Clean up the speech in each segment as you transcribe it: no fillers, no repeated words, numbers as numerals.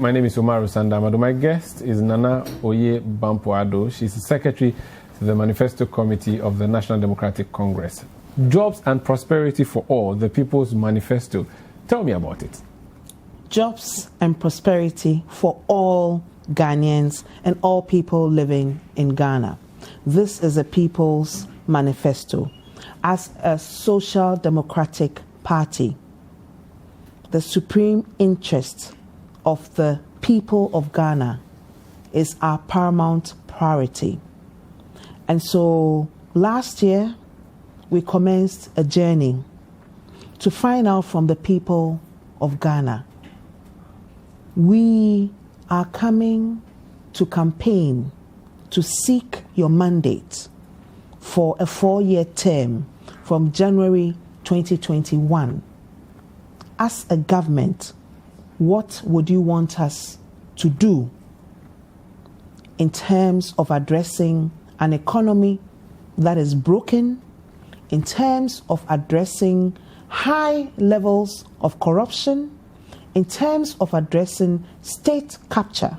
My name is Umaru Sanda Amadu. My guest is Nana Oye Bampoe Addo. She's the Secretary to the Manifesto Committee of the National Democratic Congress. Jobs and prosperity for all, the People's Manifesto. Tell me about it. Jobs and prosperity for all Ghanaians and all people living in Ghana. This is a People's Manifesto. As a social democratic party, the supreme interest of the people of Ghana is our paramount priority. And so last year, we commenced a journey to find out from the people of Ghana. We are coming to campaign to seek your mandate for a 4-year term from January 2021. As a government, what would you want us to do in terms of addressing an economy that is broken, in terms of addressing high levels of corruption, in terms of addressing state capture,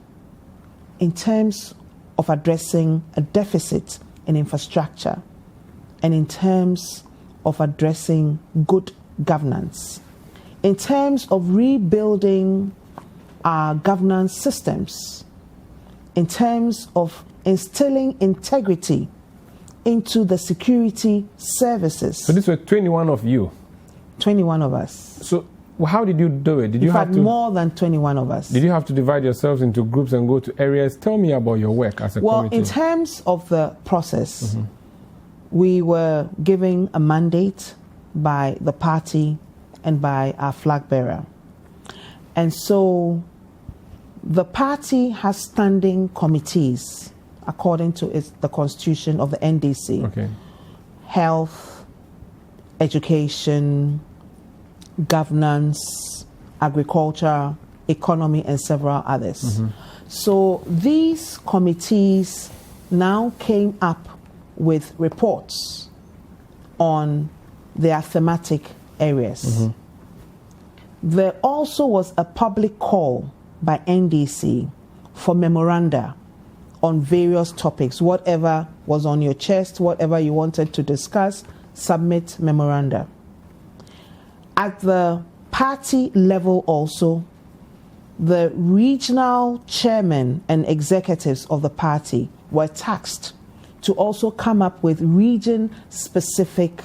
in terms of addressing a deficit in infrastructure, and in terms of addressing good governance, in terms of rebuilding our governance systems, in terms of instilling integrity into the security services. So these were 21 of you? 21 of us. So how did you do it? Did you have to, more than 21 of us. Did you have to divide yourselves into groups and go to areas? Tell me about your work as a committee. Well, in terms of the process, we were given a mandate by the party and by our flag bearer. And so the party has standing committees according to the constitution of the NDC. Okay. Health, education, governance, agriculture, economy, and several others. So these committees now came up with reports on their thematic areas. There also was a public call by NDC for memoranda on various topics. Whatever was on your chest, whatever you wanted to discuss, submit memoranda. At the party level also, the regional chairmen and executives of the party were tasked to also come up with region-specific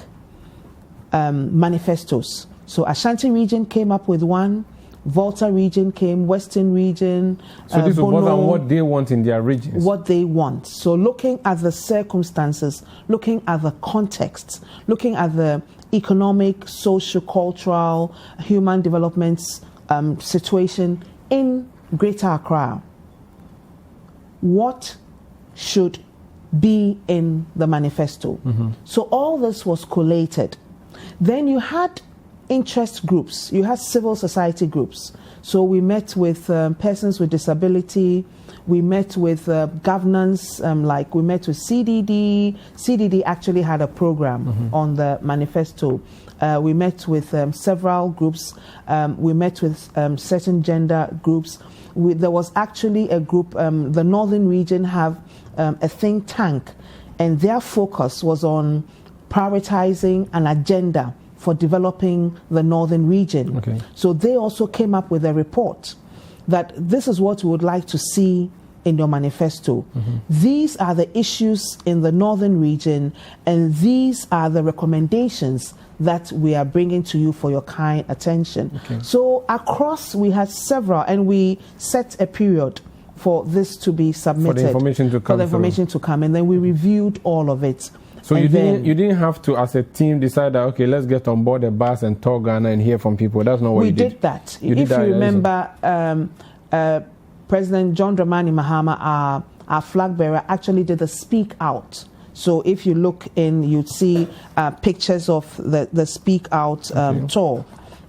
manifestos. So Ashanti region came up with one, Volta region came, Western region. So this was more than what they want in their regions? What they want. So looking at the circumstances, looking at the context, looking at the economic, social, cultural, human development situation in Greater Accra. What should be in the manifesto? So all this was collated. Then you had interest groups, you had civil society groups. So we met with persons with disability, we met with governance, like we met with CDD. CDD actually had a program on the manifesto. We met with several groups. We met with certain gender groups. There was actually a group, the Northern region have a think tank, and their focus was on prioritizing an agenda for developing the Northern region. Okay. So they also came up with a report that this is what we would like to see in your manifesto. These are the issues in the Northern region, and these are the recommendations that we are bringing to you for your kind attention. Okay. So across, we had several, and we set a period for this to be submitted. For the information to come. For the information to come, and then we reviewed all of it. So you didn't have to, as a team, decide that, okay, let's get on board the bus and tour Ghana and hear from people. That's not what you did. We did that. If you remember, President John Dramani Mahama, our flag bearer, actually did a speak out. So if you look in, you'd see pictures of the speak out tour.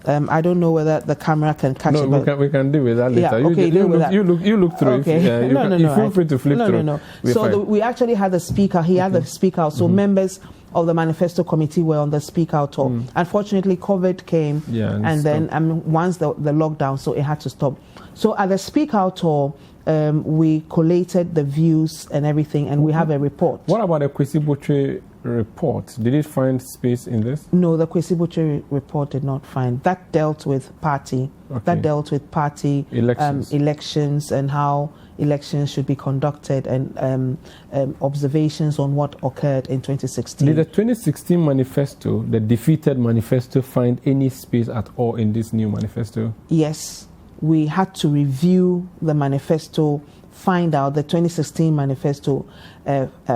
I don't know whether the camera can catch it. No, we can deal with that later. Yeah, okay, you look through okay. it. You feel free to flip through. No. So we actually had the speaker. He had the speaker out. So members of the Manifesto Committee were on the speak out tour. Unfortunately, COVID came, and then once the lockdown, so it had to stop. So at the speak out tour, we collated the views and everything, and we have a report. What about the Kwesi Botwe report? Did it find space in this? No, the Kwesi Botwe report did not find. That dealt with party. Okay. That dealt with party elections and how elections should be conducted, and observations on what occurred in 2016. Did the 2016 manifesto, the defeated manifesto, find any space at all in this new manifesto? Yes. We had to review the manifesto, find out the 2016 manifesto,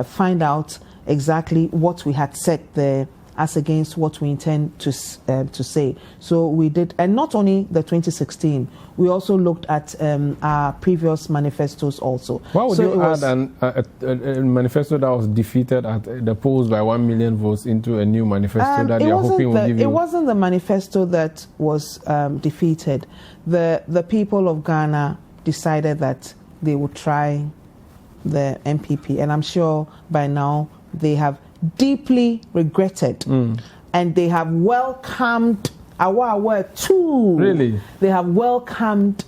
find out exactly what we had said there as against what we intend to say. So we did, and not only the 2016, we also looked at our previous manifestos also. Why would you add a manifesto that was defeated at the polls by 1 million votes into a new manifesto that you're hoping will give you? It wasn't the manifesto that was defeated. The people of Ghana decided that they would try the MPP, and I'm sure by now they have deeply regretted, and they have welcomed our work too. Really? They have welcomed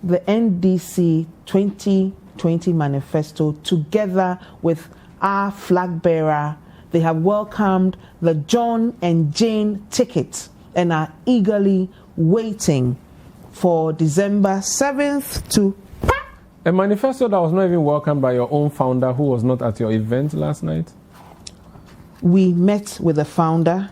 the NDC 2020 manifesto together with our flag bearer. They have welcomed the John and Jane ticket and are eagerly waiting for December 7th to... A manifesto that was not even welcomed by your own founder, who was not at your event last night? We met with the founder,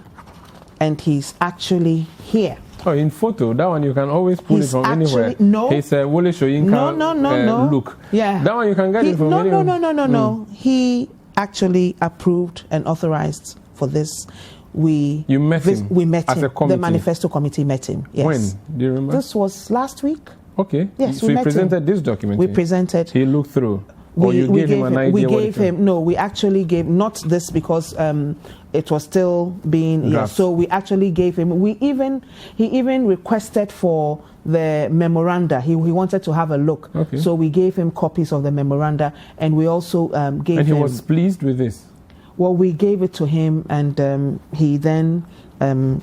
and he's actually here. Oh, in photo, that one you can always pull it from anywhere. No. He's a Wole Soyinka no. look. Yeah. That one you can get it from anywhere. No. He actually approved and authorized for this. You met him? We met as him. A committee? The Manifesto Committee met him, yes. When? Do you remember? This was last week. Okay. Yes, so we you presented him. this document? We presented. He looked through? Or you gave him an idea? We gave him, no, we actually gave, not this because it was still being, so we actually gave him, he even requested for the memoranda. He wanted to have a look. Okay. So we gave him copies of the memoranda, and we also gave him. And he was pleased with this? Well, we gave it to him, and he then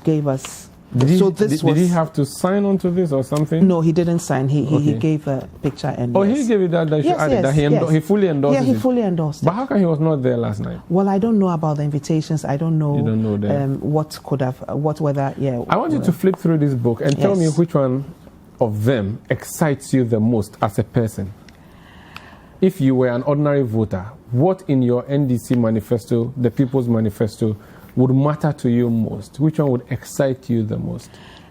gave us. Did he have to sign on to this or something? No, he didn't sign. He gave a picture and. Oh, he gave it that you added that he fully endorsed it. Yeah, he fully endorsed it. But how come he was not there last night? Well, I don't know about the invitations. I don't know. You don't know that. I want you to flip through this book and tell me which one of them excites you the most as a person. If you were an ordinary voter, what in your NDC manifesto, the People's Manifesto, would matter to you most? Which one would excite you the most?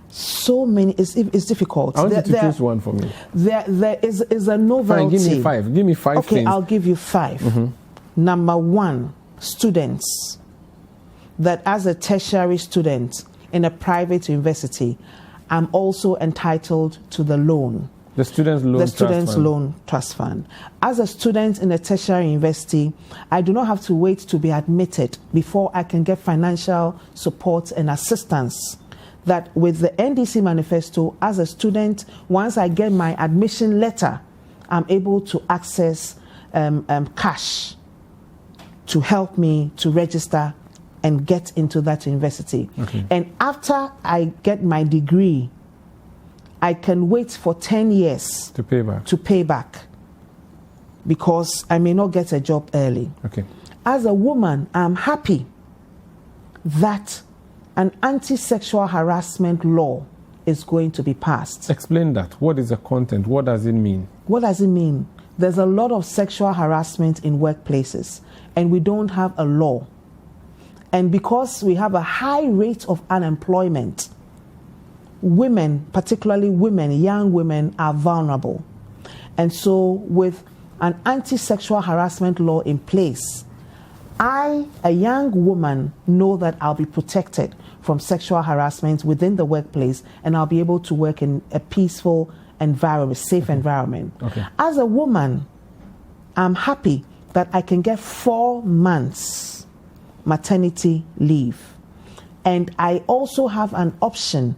So many. It's difficult. I want you to choose one for me. There is a novelty. Fine, give me five. Give me five things. Okay, I'll give you five. Number one, students. That as a tertiary student in a private university, I'm also entitled to the loan. The Students' Loan Trust Fund. As a student in a tertiary university, I do not have to wait to be admitted before I can get financial support and assistance. That with the NDC manifesto, as a student, once I get my admission letter, I'm able to access cash to help me to register and get into that university. Okay. And after I get my degree, I can wait for 10 years to pay back because I may not get a job early. Okay. As a woman, I'm happy that an anti-sexual harassment law is going to be passed. Explain that. What is the content? What does it mean? What does it mean? There's a lot of sexual harassment in workplaces, and we don't have a law. And because we have a high rate of unemployment, women, particularly women, young women, are vulnerable. And so with an anti-sexual harassment law in place, I, a young woman, know that I'll be protected from sexual harassment within the workplace, and I'll be able to work in a peaceful environment, safe environment. Okay. As a woman, I'm happy that I can get 4 months maternity leave. And I also have an option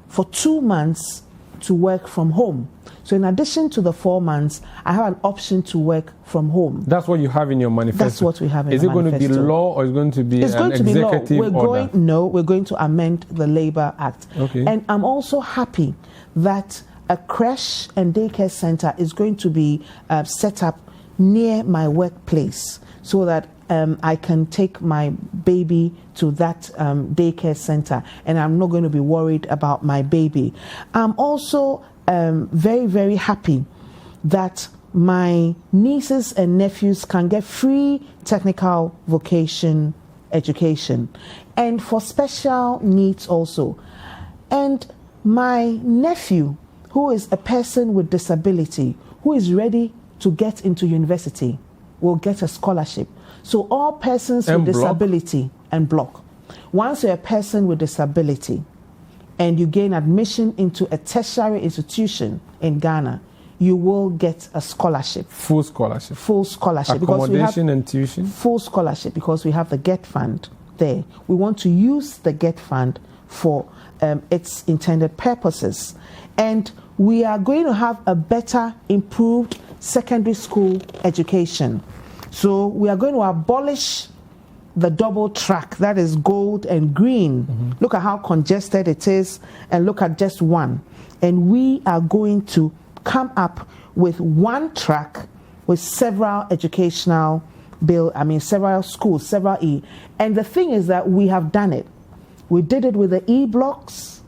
for 2 months to work from home. So in addition to the 4 months, I have an option to work from home. That's what you have in your manifesto? That's what we have in the manifesto. Is it going to be law or is it going to be an executive order? We're going to amend the Labour Act. Okay. And I'm also happy that a creche and daycare center is going to be set up near my workplace so that I can take my baby to that daycare center and I'm not going to be worried about my baby. I'm also very, very happy that my nieces and nephews can get free technical vocation education and for special needs also. And my nephew, who is a person with disability, who is ready to get into university, will get a scholarship. So all persons with disability and block. Once you're a person with disability and you gain admission into a tertiary institution in Ghana, you will get a scholarship. Full scholarship? Full scholarship. Accommodation and tuition? Full scholarship because we have the GET fund there. We want to use the GET fund for its intended purposes. And we are going to have a better, improved secondary school education. So we are going to abolish the double track, that is gold and green. Mm-hmm. Look at how congested it is and look at just one. And we are going to come up with one track with several educational several schools, several E. And the thing is that we have done it. We did it with the E-blocks.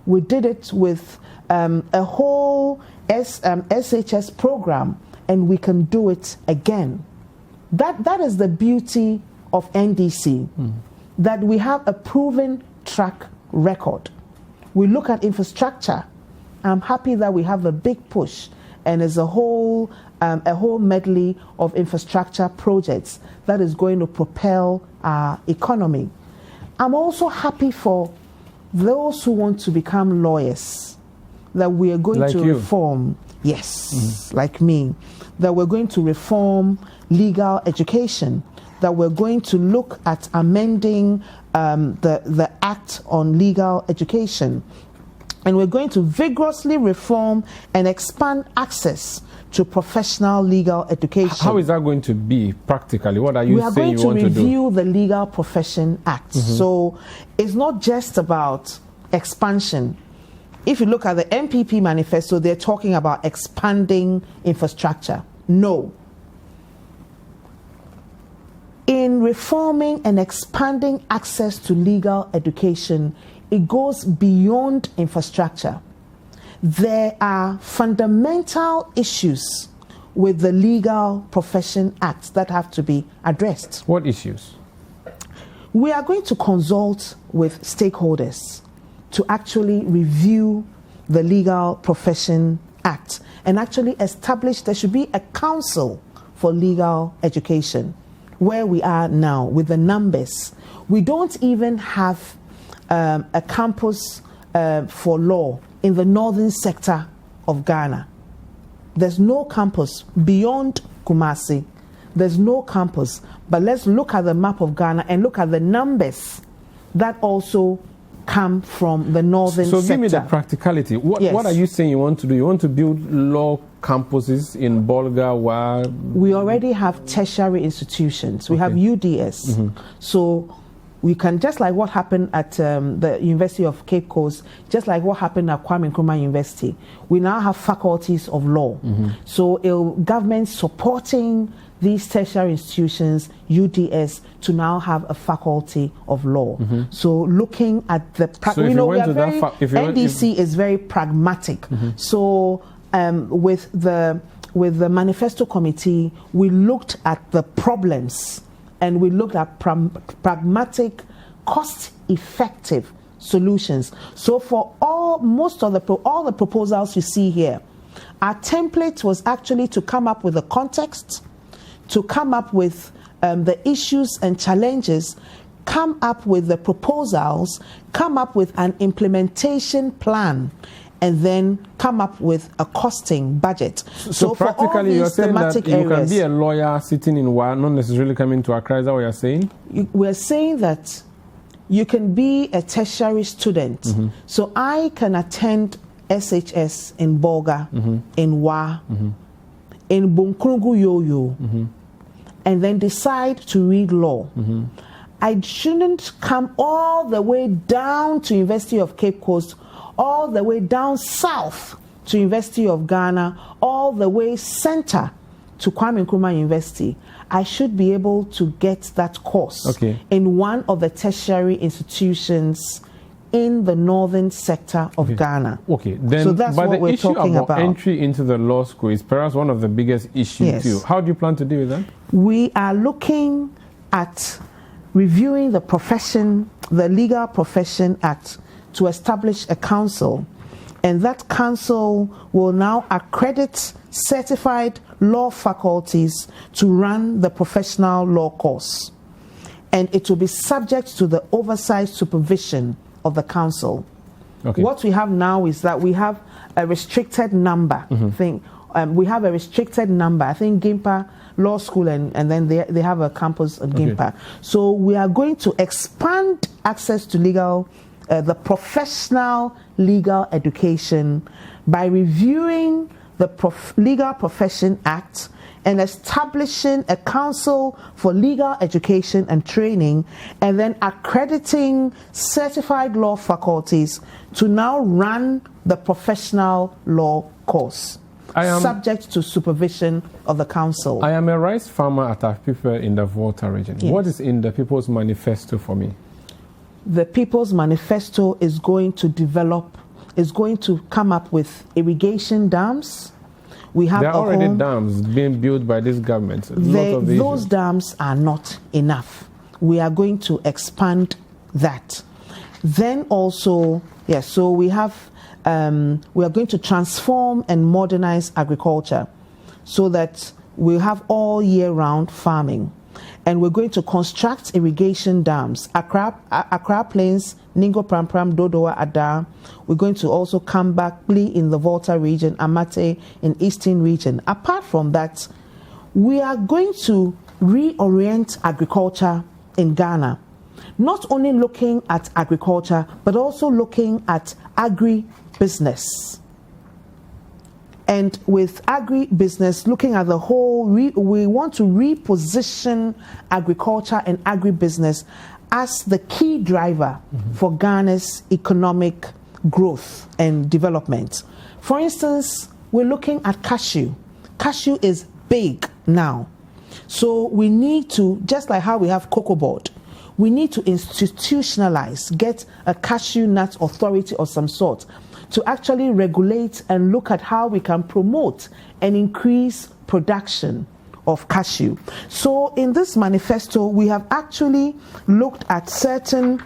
We did it with a whole SHS program, and we can do it again. That is the beauty of NDC, that we have a proven track record. We look at infrastructure. I'm happy that we have a big push, and there's a whole medley of infrastructure projects that is going to propel our economy. I'm also happy for those who want to become lawyers, that we are going to reform. Yes, like me. That we're going to reform legal education, that we're going to look at amending the Act on Legal Education, and we're going to vigorously reform and expand access to professional legal education. How is that going to be practically? What are you saying you want to do? We are going to review the Legal Profession Act. So it's not just about expansion. If you look at the MPP manifesto, they're talking about expanding infrastructure. No. In reforming and expanding access to legal education, it goes beyond infrastructure. There are fundamental issues with the Legal Profession Act that have to be addressed. What issues? We are going to consult with stakeholders to actually review the Legal Profession Act and actually establish there should be a council for legal education. Where we are now with the numbers, we don't even have a campus for law in the northern sector of Ghana. There's no campus beyond Kumasi. There's no campus. But let's look at the map of Ghana and look at the numbers that also come from the northern sector. So give me the practicality. What are you saying you want to do? You want to build law campuses in Bolga, where we already have tertiary institutions. We have UDS. So we can, just like what happened at the University of Cape Coast, just like what happened at Kwame Nkrumah University, we now have faculties of law. So government supporting these tertiary institutions, UDS, to now have a faculty of law. So looking at the NDC is very pragmatic. So with the Manifesto Committee, we looked at the problems and we looked at pragmatic, cost-effective solutions. So for all the proposals you see here, our template was actually to come up with a context, to come up with the issues and challenges, come up with the proposals, come up with an implementation plan, and then come up with a costing budget. So practically, you're saying that you can be a lawyer sitting in Wa, not necessarily coming to Accra. Is that what you're saying? We're saying that You can be a tertiary student. Mm-hmm. So I can attend SHS in Bolga, mm-hmm. in Wa, mm-hmm. in Bunkrugu Yoyo, mm-hmm. and then decide to read law. Mm-hmm. I shouldn't come all the way down to University of Cape Coast, all the way down south to University of Ghana, all the way center to Kwame Nkrumah University. I should be able to get that course in one of the tertiary institutions in the northern sector of Ghana. Okay, then so that's what we're talking about. Entry into the law school is perhaps one of the biggest issues too. How do you plan to deal with that? We are looking at reviewing the profession, the Legal Profession Act, to establish a council, and that council will now accredit certified law faculties to run the professional law course, and it will be subject to the oversight supervision of the council. What we have now is that we have a restricted number. We have a restricted number. I think Gimpa Law School and then they have a campus at Gimpa. So we are going to expand access to the professional legal education by reviewing the Legal Profession Act and establishing a council for legal education and training, and then accrediting certified law faculties to now run the professional law course, subject to supervision of the council. I am a rice farmer at Afife in the Volta region. Yes. What is in the People's Manifesto for me? The People's Manifesto is going to come up with irrigation dams. There are already dams being built by this government. Those dams are not enough. We are going to expand that. Then also, so we are going to transform and modernize agriculture so that we have all year round farming. And we're going to construct irrigation dams, Accra Plains, Ningo Prampram, Dodowa, Ada. We're going to also come back in the Volta region, Amate in Eastern region. Apart from that, we are going to reorient agriculture in Ghana. Not only looking at agriculture, but also looking at agribusiness. And with agribusiness, looking at the whole, we want to reposition agriculture and agribusiness as the key driver for Ghana's economic growth and development. For instance, we're looking at cashew. Cashew is big now. So we need to, just like how we have cocoa board, we need to institutionalize, get a cashew nut authority of some sort to actually regulate and look at how we can promote and increase production of cashew. So in this manifesto, we have actually looked at certain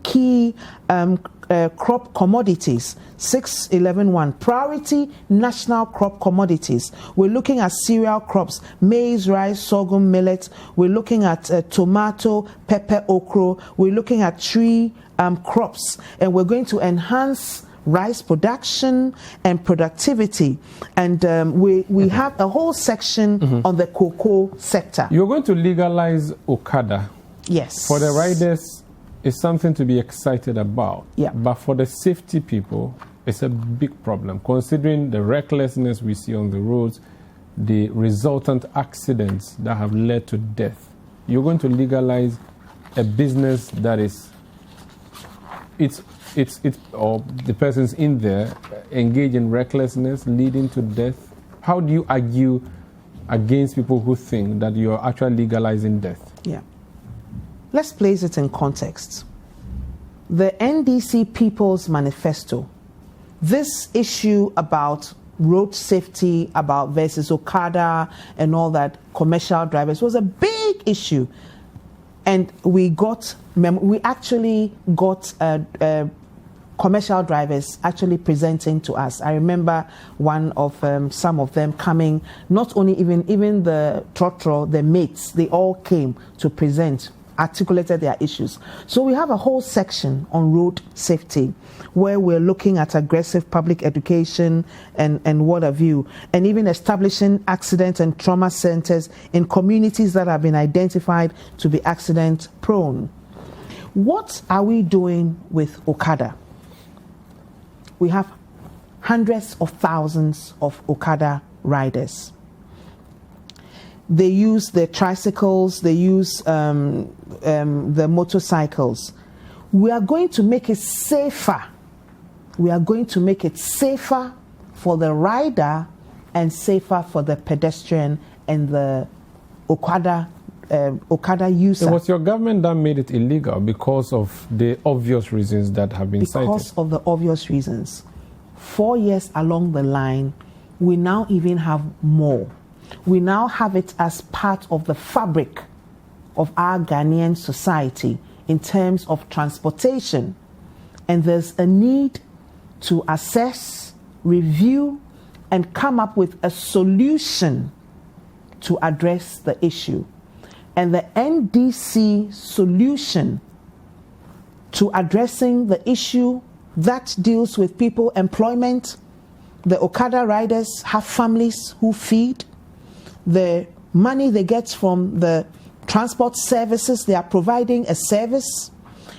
key crop commodities. 6.11.1 priority national crop commodities. We're looking at cereal crops, maize, rice, sorghum, millet. We're looking at tomato, pepper, okra. We're looking at tree crops, and we're going to enhance rice production and productivity. And we have a whole section on the cocoa sector. You're going to legalize Okada. Yes. For the riders, it's something to be excited about. Yeah. But for the safety people, it's a big problem, considering the recklessness we see on the roads, the resultant accidents that have led to death. You're going to legalize a business that is, or the persons in there engage in recklessness leading to death. How do you argue against people who think that you are actually legalizing death? Yeah. Let's place it in context. The NDC People's Manifesto, this issue about road safety, about versus Okada and all that, commercial drivers, was a big issue. And we actually got commercial drivers actually presenting to us. I remember one of some of them coming, not only even the trotro, the mates, they all came to present, articulated their issues. So we have a whole section on road safety where we're looking at aggressive public education and what have you, and even establishing accident and trauma centers in communities that have been identified to be accident prone. What are we doing with Okada? We have hundreds of thousands of Okada riders. They use the tricycles, they use the motorcycles. We are going to make it safer. We are going to make it safer for the rider and safer for the pedestrian and the Okada user. It was your government that made it illegal because of the obvious reasons that have been cited. Because of the obvious reasons. 4 years along the line, we now even have more. We now have it as part of the fabric of our Ghanaian society in terms of transportation. And there's a need to assess, review, and come up with a solution to address the issue. And the NDC solution to addressing the issue that deals with people employment, the Okada riders have families who feed, the money they get from the transport services, they are providing a service,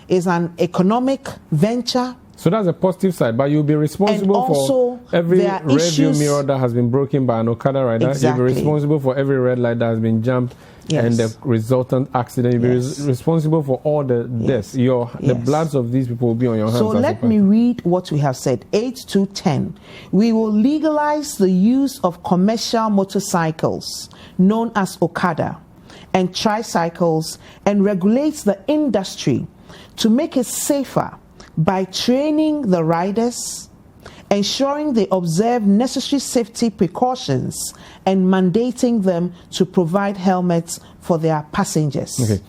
is an economic venture. So that's a positive side, but you'll be responsible for every rearview mirror that has been broken by an Okada rider. Exactly. You'll be responsible for every red light that has been jumped and the resultant accident. You'll be responsible for all the deaths. The bloods of these people will be on your hands. So let me read what we have said. 8-10. We will legalize the use of commercial motorcycles known as Okada and tricycles and regulate the industry to make it safer by training the riders, ensuring they observe necessary safety precautions, and mandating them to provide helmets for their passengers. Okay.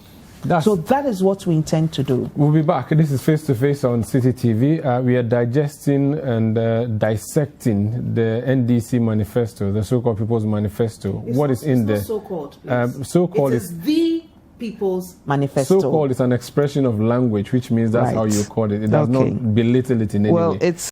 So that is what we intend to do. We'll be back. This is Face to Face on City TV. We are digesting and dissecting the NDC manifesto, the so-called People's Manifesto. What is in there? So-called, so-called is the People's Manifesto. So-called is an expression of language, which means that's how you call it. It does not belittle it in any way. It's